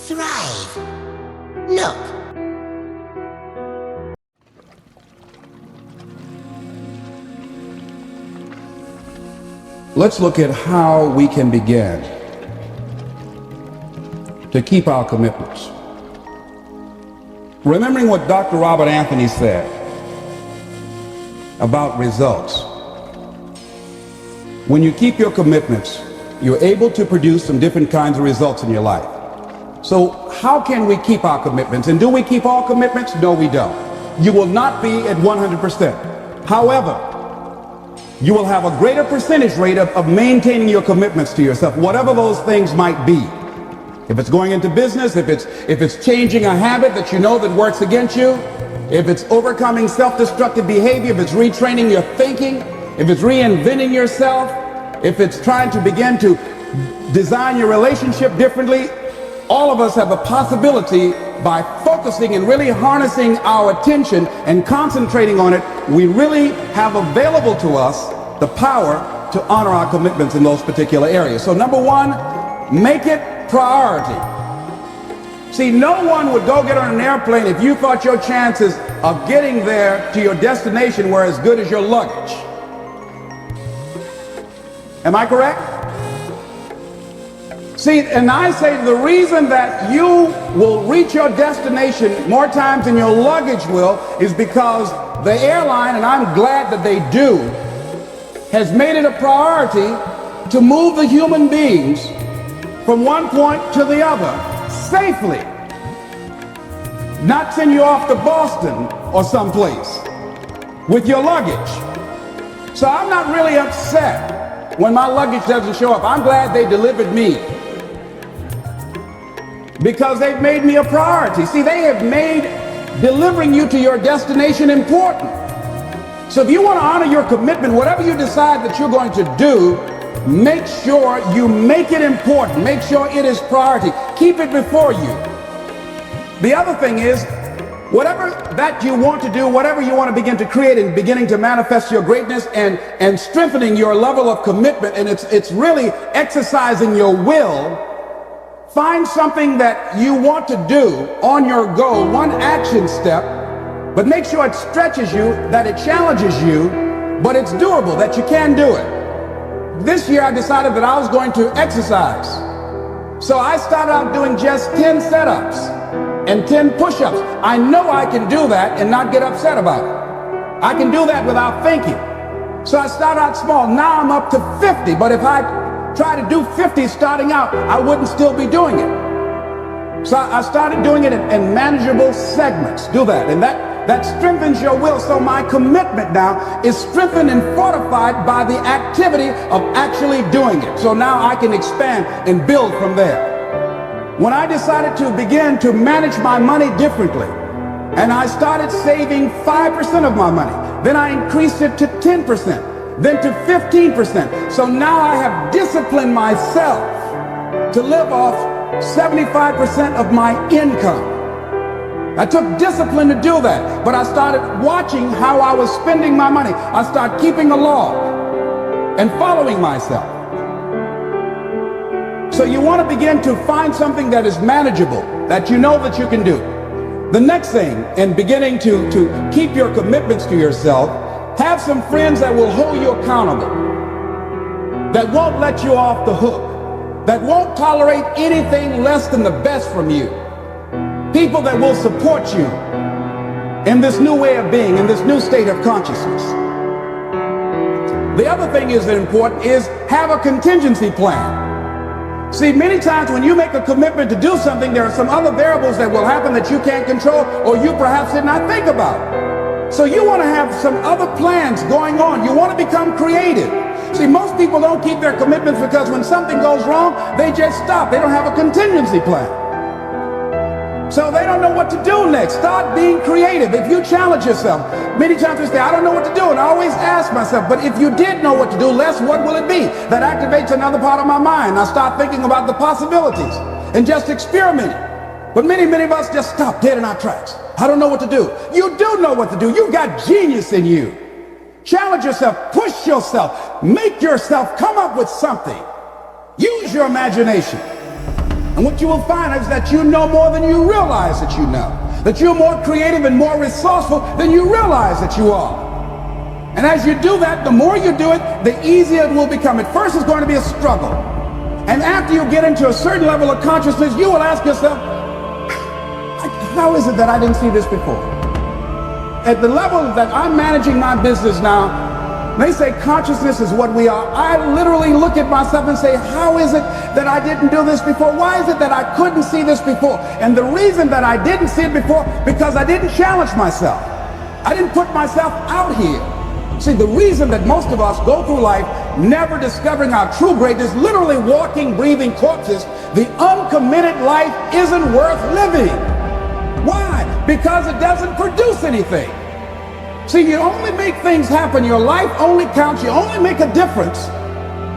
thrive. Nook. Let's look at how we can begin to keep our commitments. Remembering what Dr. Robert Anthony said about results. When you keep your commitments, you're able to produce some different kinds of results in your life. So how can we keep our commitments? And do we keep all commitments? No, we don't. You will not be at 100%. However, you will have a greater percentage rate of maintaining your commitments to yourself, whatever those things might be. If it's going into business, if it's changing a habit that you know that works against you, if it's overcoming self-destructive behavior, if it's retraining your thinking, if it's reinventing yourself, if it's trying to begin to design your relationship differently, all of us have a possibility by focusing and really harnessing our attention and concentrating on it. We really have available to us the power to honor our commitments in those particular areas. So number one, make it priority. See, no one would go get on an airplane if you thought your chances of getting there to your destination were as good as your luggage. Am I correct? See, and I say the reason that you will reach your destination more times than your luggage will is because the airline, and I'm glad that they do, has made it a priority to move the human beings from one point to the other safely. Not send you off to Boston or someplace with your luggage. So I'm not really upset when my luggage doesn't show up. I'm glad they delivered me, because they've made me a priority. See, they have made delivering you to your destination important. So if you want to honor your commitment, whatever you decide that you're going to do, make sure you make it important. Make sure it is priority. Keep it before you. The other thing is, whatever that you want to do, whatever you want to begin to create and beginning to manifest your greatness and strengthening your level of commitment, and it's really exercising your will. Find something that you want to do on your goal, one action step, but make sure it stretches you, that it challenges you, but it's doable, that you can do it. This year I decided that I was going to exercise. So I started out doing just 10 setups and 10 push-ups. I know I can do that and not get upset about it. I can do that without thinking. So I started out small. Now I'm up to 50, but if I try to do 50 starting out, I wouldn't still be doing it. So I started doing it in manageable segments. Do that, and that strengthens your will. So my commitment now is strengthened and fortified by the activity of actually doing it. So now I can expand and build from there. When I decided to begin to manage my money differently, and I started saving 5% of my money, then I increased it to 10%. Then to 15%. So now I have disciplined myself to live off 75% of my income. I took discipline to do that, but I started watching how I was spending my money. I started keeping a log and following myself. So you want to begin to find something that is manageable, that you know that you can do. The next thing, in beginning to keep your commitments to yourself, have some friends that will hold you accountable, that won't let you off the hook, that won't tolerate anything less than the best from you. People that will support you in this new way of being, in this new state of consciousness. The other thing is important is have a contingency plan. See, many times when you make a commitment to do something, there are some other variables that will happen that you can't control or you perhaps did not think about. So you want to have some other plans going on. You want to become creative. See, most people don't keep their commitments because when something goes wrong, they just stop. They don't have a contingency plan. So they don't know what to do next. Start being creative. If you challenge yourself, many times we say, I don't know what to do. And I always ask myself, but if you did know what to do, Les, what will it be? That activates another part of my mind. I start thinking about the possibilities and just experimenting. But many of us just stop dead in our tracks. I don't know what to do. You do know what to do. You've got genius in you. Challenge yourself, push yourself, make yourself come up with something. Use your imagination. And what you will find is that you know more than you realize that you know. That you're more creative and more resourceful than you realize that you are. And as you do that, the more you do it, the easier it will become. At first, it's going to be a struggle. And after you get into a certain level of consciousness, you will ask yourself, how is it that I didn't see this before? At the level that I'm managing my business now, they say consciousness is what we are. I literally look at myself and say, how is it that I didn't do this before? Why is it that I couldn't see this before? And the reason that I didn't see it before, because I didn't challenge myself. I didn't put myself out here. See, the reason that most of us go through life never discovering our true greatness, literally walking, breathing corpses, the uncommitted life isn't worth living. Why? Because it doesn't produce anything. See, you only make things happen. Your life only counts. You only make a difference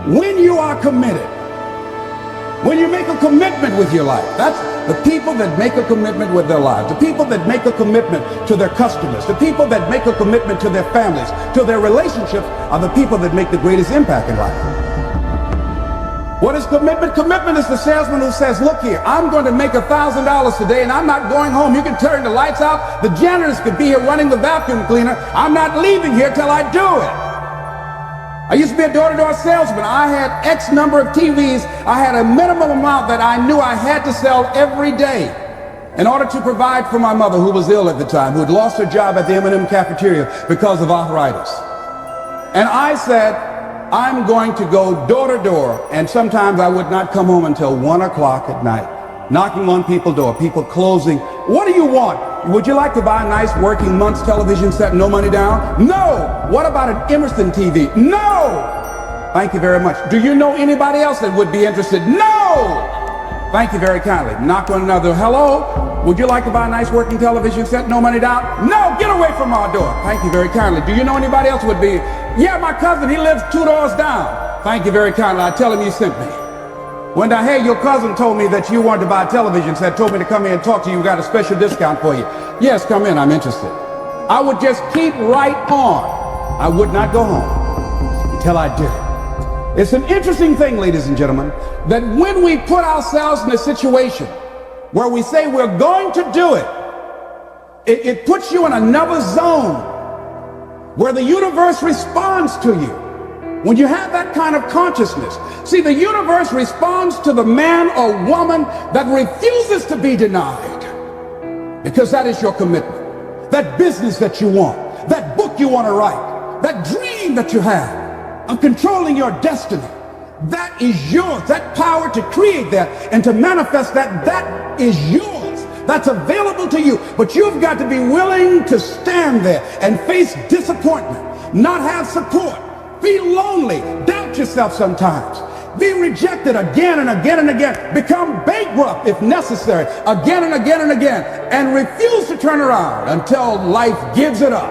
when you are committed. When you make a commitment with your life. That's the people that make a commitment with their lives. The people that make a commitment to their customers. The people that make a commitment to their families, to their relationships, are the people that make the greatest impact in life. What is commitment? Commitment is the salesman who says, look here, I'm going to make $1,000 today and I'm not going home. You can turn the lights out. The janitors could be here running the vacuum cleaner. I'm not leaving here till I do it. I used to be a door-to-door salesman. I had X number of TVs. I had a minimum amount that I knew I had to sell every day in order to provide for my mother, who was ill at the time, who had lost her job at the M&M cafeteria because of arthritis. And I said, I'm going to go door to door, and sometimes I would not come home until 1 o'clock at night, knocking on people's door, people closing. What do you want? Would you like to buy a nice working month's television set, no money down? No! What about an Emerson TV? No! Thank you very much. Do you know anybody else that would be interested? No! Thank you very kindly. Knock on another. Hello? Would you like to buy a nice working television set, no money down? No! Get away from our door. Thank you very kindly. Do you know anybody else would be? Yeah, my cousin, he lives 2 doors down. Thank you very kindly. I tell him you sent me. When I hear your cousin told me that you wanted to buy a television set, told me to come here and talk to you, we got a special discount for you. Yes, come in, I'm interested. I would just keep right on. I would not go home until I did it. It's an interesting thing, ladies and gentlemen, that when we put ourselves in a situation where we say we're going to do it, it puts you in another zone where the universe responds to you. When you have that kind of consciousness, see, the universe responds to the man or woman that refuses to be denied, because that is your commitment. That business that you want, that book you want to write, that dream that you have of controlling your destiny, that is yours. That power to create that and to manifest that, that is yours. That's available to you. But you've got to be willing to stand there and face disappointment, not have support, be lonely, doubt yourself sometimes, be rejected again and again and again, become bankrupt if necessary, again and again and again, and refuse to turn around until life gives it up.